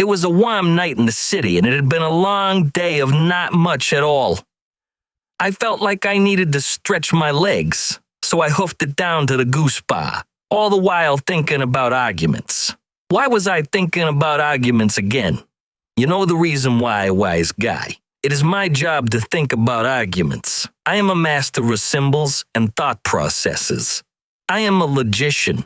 It was a warm night in the city, and it had been a long day of not much at all. I felt like I needed to stretch my legs, so I hoofed it down to the Goose Bar, all the while thinking about arguments. Why was I thinking about arguments again? You know the reason why, wise guy. It is my job to think about arguments. I am a master of symbols and thought processes. I am a logician.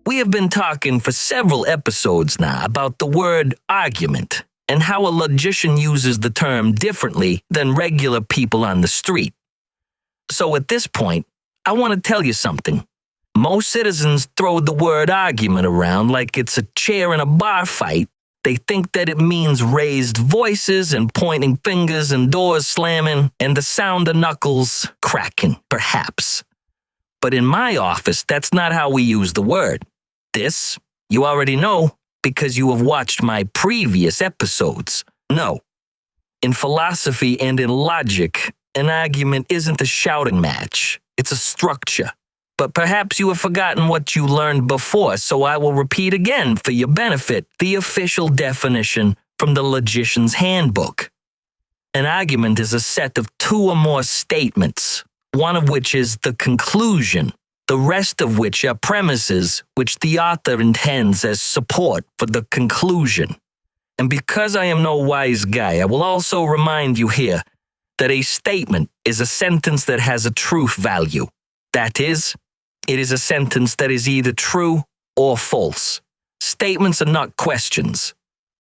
We have been talking for several episodes now about the word argument and how a logician uses the term differently than regular people on the street. So at this point, I want to tell you something. Most citizens throw the word argument around like it's a chair in a bar fight. They think that it means raised voices and pointing fingers and doors slamming and the sound of knuckles cracking, perhaps. But in my office, that's not how we use the word. This, you already know because you have watched my previous episodes. No. In philosophy and in logic, an argument isn't a shouting match. It's a structure. But perhaps you have forgotten what you learned before, so I will repeat again for your benefit the official definition from the Logician's Handbook. An argument is a set of two or more statements, one of which is the conclusion, the rest of which are premises which the author intends as support for the conclusion. And because I am no wise guy, I will also remind you here that a statement is a sentence that has a truth value. That is, it is a sentence that is either true or false. Statements are not questions,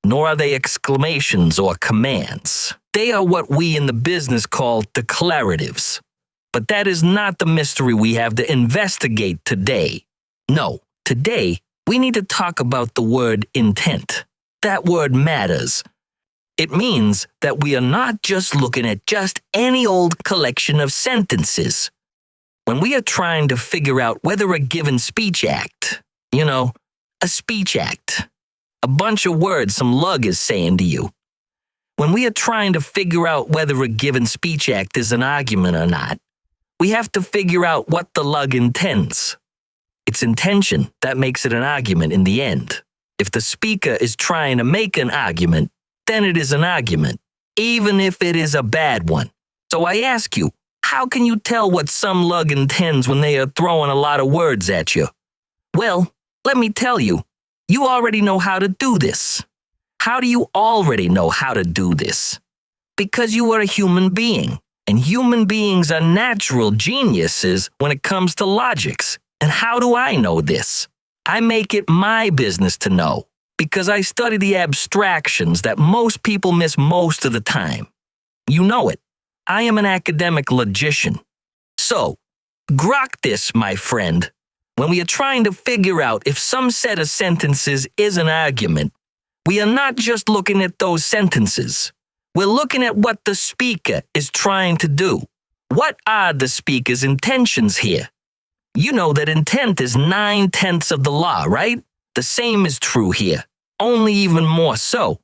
nor are they exclamations or commands. They are what we in the business call declaratives. But that is not the mystery we have to investigate today. No, today we need to talk about the word intent. That word matters. It means that we are not just looking at just any old collection of sentences. When we are trying to figure out whether a given speech act, a speech act, a bunch of words some lug is saying to you. When we are trying to figure out whether a given speech act is an argument or not, we have to figure out what the lug intends. It's intention that makes it an argument in the end. If the speaker is trying to make an argument, then it is an argument, even if it is a bad one. So I ask you, how can you tell what some lug intends when they are throwing a lot of words at you? Well, let me tell you, you already know how to do this. How do you already know how to do this? Because you are a human being. And human beings are natural geniuses when it comes to logics. And how do I know this? I make it my business to know, because I study the abstractions that most people miss most of the time. You know it. I am an academic logician. So, grok this, my friend. When we are trying to figure out if some set of sentences is an argument, we are not just looking at those sentences. We're looking at what the speaker is trying to do. What are the speaker's intentions here? You know that intent is 9/10 of the law, right? The same is true here, only even more so.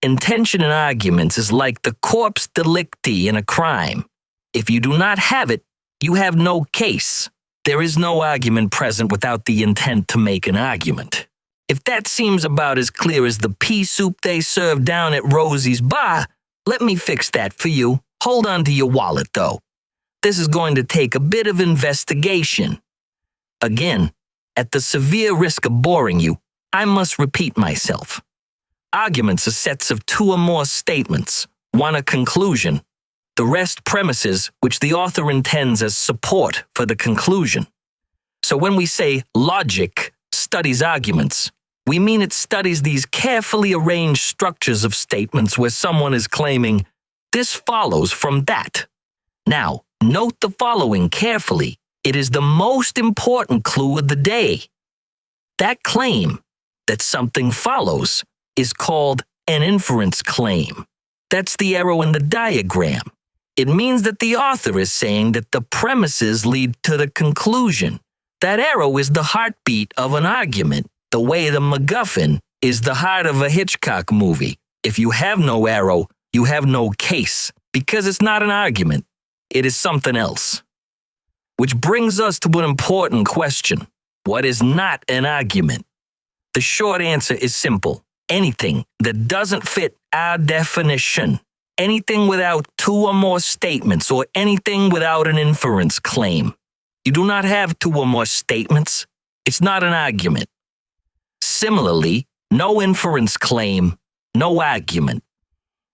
Intention in arguments is like the corpus delicti in a crime. If you do not have it, you have no case. There is no argument present without the intent to make an argument. If that seems about as clear as the pea soup they serve down at Rosie's Bar, let me fix that for you. Hold on to your wallet, though. This is going to take a bit of investigation. Again, at the severe risk of boring you, I must repeat myself. Arguments are sets of two or more statements, one a conclusion, the rest premises which the author intends as support for the conclusion. So when we say logic studies arguments, we mean it studies these carefully arranged structures of statements where someone is claiming, this follows from that. Now, note the following carefully. It is the most important clue of the day. That claim, that something follows, is called an inference claim. That's the arrow in the diagram. It means that the author is saying that the premises lead to the conclusion. That arrow is the heartbeat of an argument, the way the MacGuffin is the heart of a Hitchcock movie. If you have no arrow, you have no case, because it's not an argument. It is something else. Which brings us to an important question. What is not an argument? The short answer is simple. Anything that doesn't fit our definition. Anything without two or more statements, or anything without an inference claim. You do not have two or more statements. It's not an argument. Similarly, no inference claim, no argument.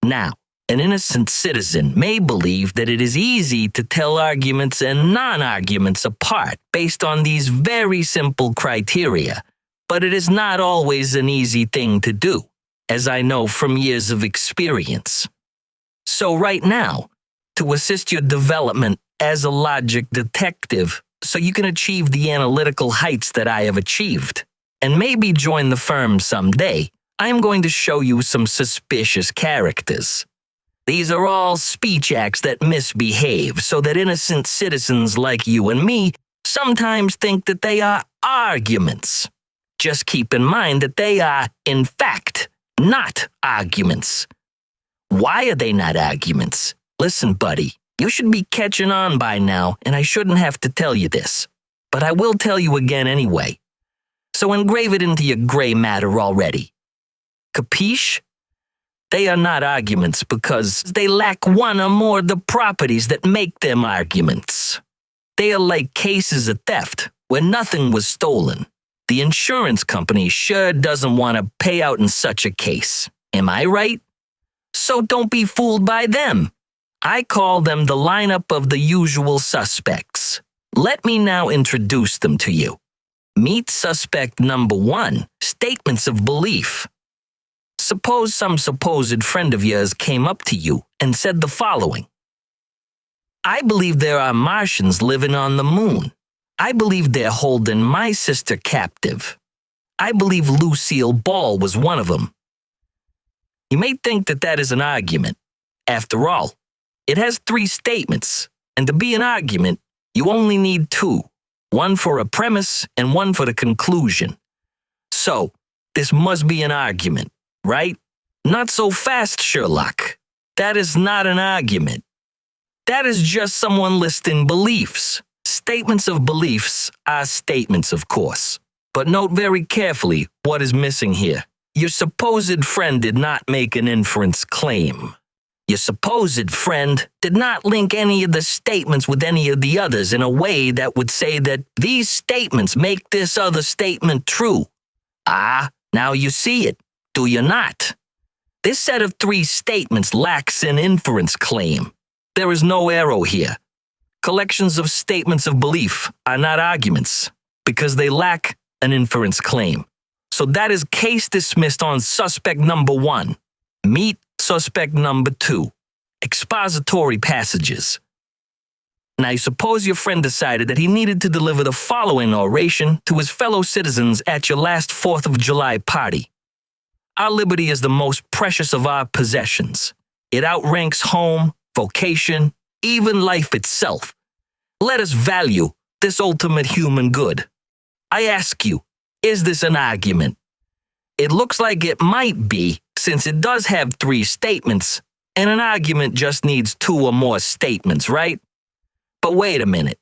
Now, an innocent citizen may believe that it is easy to tell arguments and non-arguments apart based on these very simple criteria, but it is not always an easy thing to do, as I know from years of experience. So right now, to assist your development as a logic detective so you can achieve the analytical heights that I have achieved, and maybe join the firm someday, I am going to show you some suspicious characters. These are all speech acts that misbehave so that innocent citizens like you and me sometimes think that they are arguments. Just keep in mind that they are, in fact, not arguments. Why are they not arguments? Listen, buddy, you should be catching on by now, and I shouldn't have to tell you this, but I will tell you again anyway. So engrave it into your gray matter already. Capiche? They are not arguments because they lack one or more of the properties that make them arguments. They are like cases of theft where nothing was stolen. The insurance company sure doesn't want to pay out in such a case. Am I right? So don't be fooled by them. I call them the lineup of the usual suspects. Let me now introduce them to you. Meet suspect number 1, statements of belief. Suppose some supposed friend of yours came up to you and said the following. I believe there are Martians living on the moon. I believe they're holding my sister captive. I believe Lucille Ball was one of them. You may think that that is an argument. After all, it has 3 statements, and to be an argument, you only need 2, one for a premise and one for the conclusion. So, this must be an argument, right? Not so fast, Sherlock. That is not an argument. That is just someone listing beliefs. Statements of beliefs are statements, of course. But note very carefully what is missing here. Your supposed friend did not make an inference claim. Your supposed friend did not link any of the statements with any of the others in a way that would say that these statements make this other statement true. Ah, now you see it, do you not? This set of 3 statements lacks an inference claim. There is no arrow here. Collections of statements of belief are not arguments because they lack an inference claim. So that is case dismissed on suspect number 1. Meet suspect number 2. Expository passages. Now, suppose your friend decided that he needed to deliver the following oration to his fellow citizens at your last 4th of July party. Our liberty is the most precious of our possessions. It outranks home, vocation, even life itself. Let us value this ultimate human good. I ask you, is this an argument? It looks like it might be, since it does have 3 statements, and an argument just needs 2 or more statements, right? But wait a minute.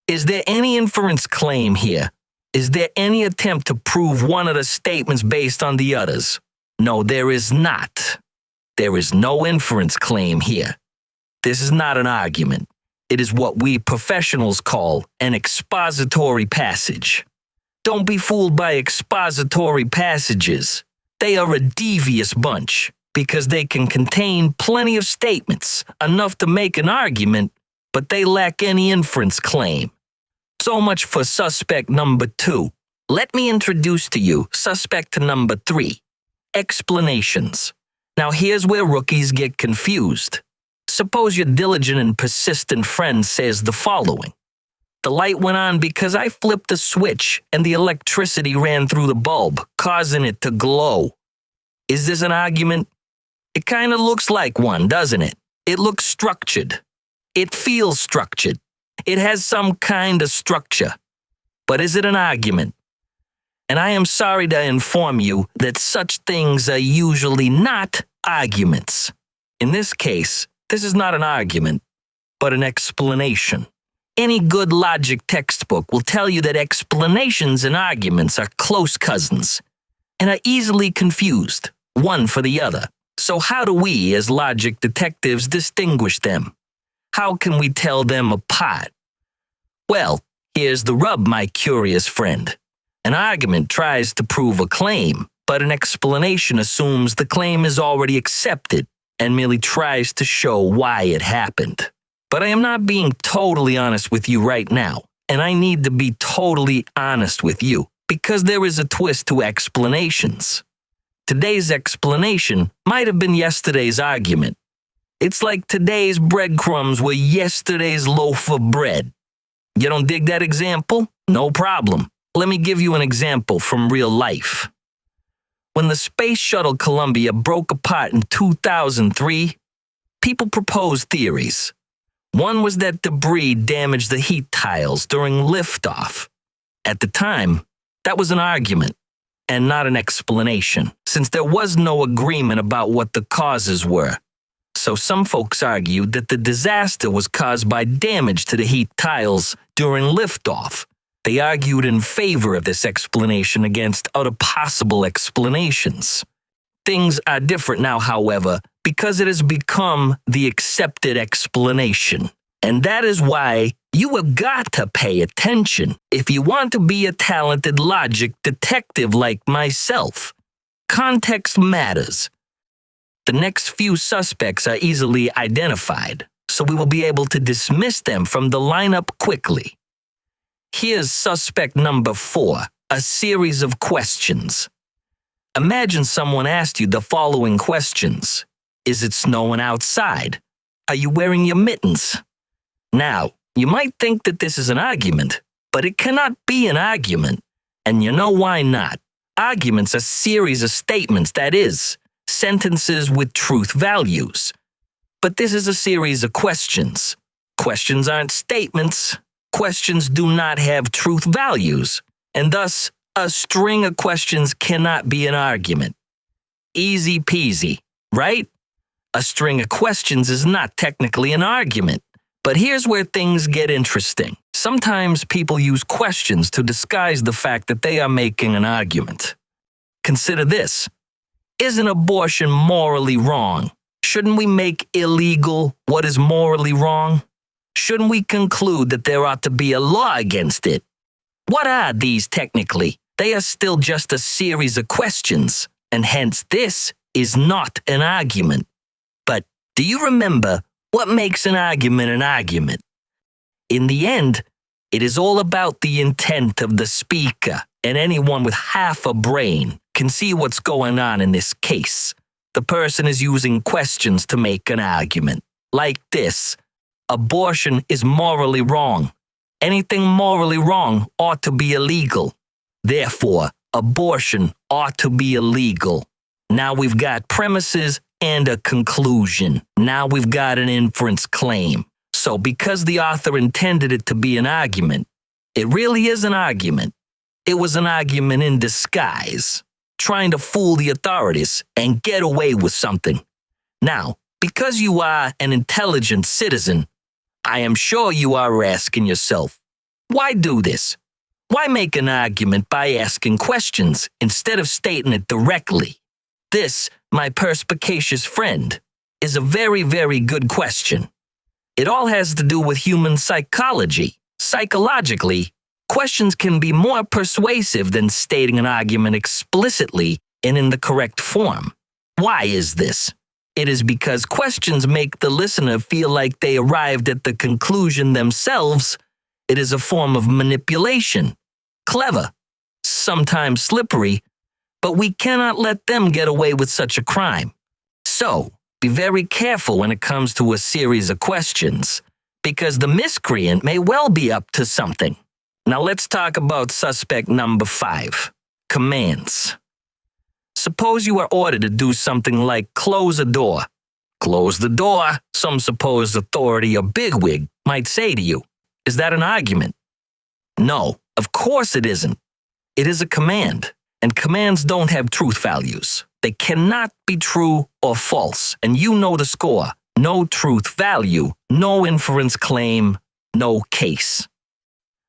Is there any inference claim here? Is there any attempt to prove one of the statements based on the others? No, there is not. There is no inference claim here. This is not an argument. It is what we professionals call an expository passage. Don't be fooled by expository passages. They are a devious bunch because they can contain plenty of statements, enough to make an argument, but they lack any inference claim. So much for suspect number 2. Let me introduce to you suspect number 3. Explanations. Now here's where rookies get confused. Suppose your diligent and persistent friend says the following. The light went on because I flipped the switch and the electricity ran through the bulb, causing it to glow. Is this an argument? It kind of looks like one, doesn't it? It looks structured. It feels structured. It has some kind of structure. But is it an argument? And I am sorry to inform you that such things are usually not arguments. In this case, this is not an argument, but an explanation. Any good logic textbook will tell you that explanations and arguments are close cousins and are easily confused, one for the other. So how do we, as logic detectives, distinguish them? How can we tell them apart? Well, here's the rub, my curious friend. An argument tries to prove a claim, but an explanation assumes the claim is already accepted and merely tries to show why it happened. But I am not being totally honest with you right now, and I need to be totally honest with you, because there is a twist to explanations. Today's explanation might have been yesterday's argument. It's like today's breadcrumbs were yesterday's loaf of bread. You don't dig that example? No problem. Let me give you an example from real life. When the Space Shuttle Columbia broke apart in 2003, people proposed theories. One was that debris damaged the heat tiles during liftoff. At the time, that was an argument and not an explanation, since there was no agreement about what the causes were. So some folks argued that the disaster was caused by damage to the heat tiles during liftoff. They argued in favor of this explanation against other possible explanations. Things are different now, however, because it has become the accepted explanation. And that is why you have got to pay attention if you want to be a talented logic detective like myself. Context matters. The next few suspects are easily identified, so we will be able to dismiss them from the lineup quickly. Here's suspect number 4, a series of questions. Imagine someone asked you the following questions. Is it snowing outside? Are you wearing your mittens? Now, you might think that this is an argument, but it cannot be an argument. And you know why not? Arguments are series of statements, that is, sentences with truth values. But this is a series of questions. Questions aren't statements. Questions do not have truth values, and thus, a string of questions cannot be an argument. Easy peasy, right? A string of questions is not technically an argument. But here's where things get interesting. Sometimes people use questions to disguise the fact that they are making an argument. Consider this. Isn't abortion morally wrong? Shouldn't we make illegal what is morally wrong? Shouldn't we conclude that there ought to be a law against it? What are these technically? They are still just a series of questions, and hence this is not an argument. But do you remember what makes an argument an argument? In the end, it is all about the intent of the speaker, and anyone with half a brain can see what's going on in this case. The person is using questions to make an argument. Like this. Abortion is morally wrong. Anything morally wrong ought to be illegal. Therefore, abortion ought to be illegal. Now we've got premises and a conclusion. Now we've got an inference claim. So because the author intended it to be an argument, it really is an argument. It was an argument in disguise, trying to fool the authorities and get away with something. Now, because you are an intelligent citizen, I am sure you are asking yourself, why do this? Why make an argument by asking questions instead of stating it directly? This, my perspicacious friend, is a very, very good question. It all has to do with human psychology. Psychologically, questions can be more persuasive than stating an argument explicitly and in the correct form. Why is this? It is because questions make the listener feel like they arrived at the conclusion themselves. It is a form of manipulation. Clever, sometimes slippery, but we cannot let them get away with such a crime. So, be very careful when it comes to a series of questions, because the miscreant may well be up to something. Now let's talk about suspect number 5, commands. Suppose you are ordered to do something like close a door. Close the door, some supposed authority or bigwig might say to you. Is that an argument? No, of course it isn't. It is a command, and commands don't have truth values. They cannot be true or false, and you know the score. No truth value, no inference claim, no case.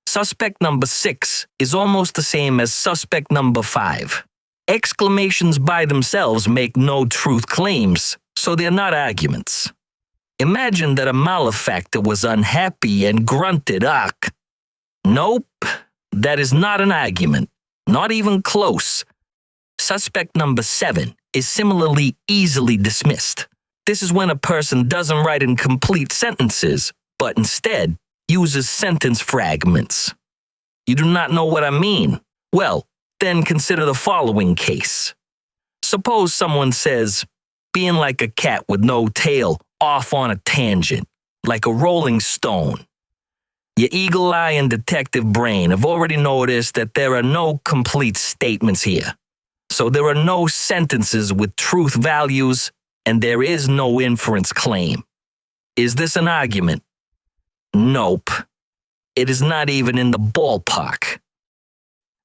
Suspect number 6 is almost the same as suspect number 5. Exclamations by themselves make no truth claims, so they're not arguments. Imagine that a malefactor was unhappy and grunted, "Ugh." Nope, that is not an argument, not even close. Suspect number 7 is similarly easily dismissed. This is when a person doesn't write in complete sentences, but instead uses sentence fragments. You do not know what I mean? Well, then consider the following case. Suppose someone says, "Being like a cat with no tail, off on a tangent, like a rolling stone." Your eagle eye and detective brain have already noticed that there are no complete statements here. So there are no sentences with truth values, and there is no inference claim. Is this an argument? Nope. It is not even in the ballpark.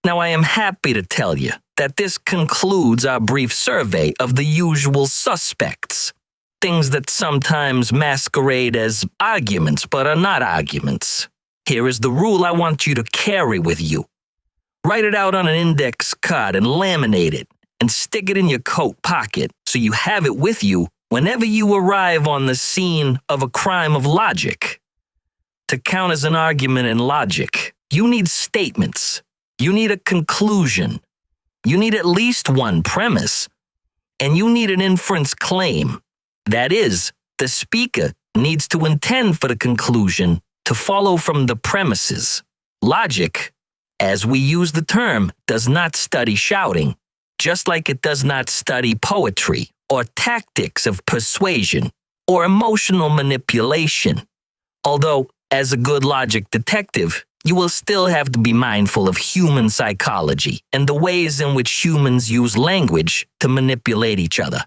Now, I am happy to tell you that this concludes our brief survey of the usual suspects. Things that sometimes masquerade as arguments but are not arguments. Here is the rule I want you to carry with you. Write it out on an index card and laminate it, and stick it in your coat pocket so you have it with you whenever you arrive on the scene of a crime of logic. To count as an argument in logic, you need statements, you need a conclusion, you need at least one premise, and you need an inference claim. That is, the speaker needs to intend for the conclusion to follow from the premises. Logic, as we use the term, does not study shouting, just like it does not study poetry or tactics of persuasion or emotional manipulation. Although, as a good logic detective, you will still have to be mindful of human psychology and the ways in which humans use language to manipulate each other.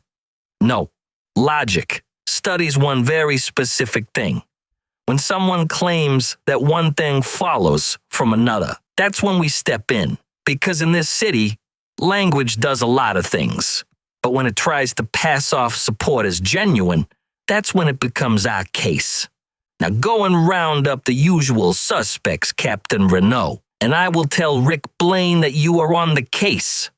No, logic studies one very specific thing. When someone claims that one thing follows from another, that's when we step in. Because in this city, language does a lot of things. But when it tries to pass off support as genuine, that's when it becomes our case. Now go and round up the usual suspects, Captain Renault, and I will tell Rick Blaine that you are on the case.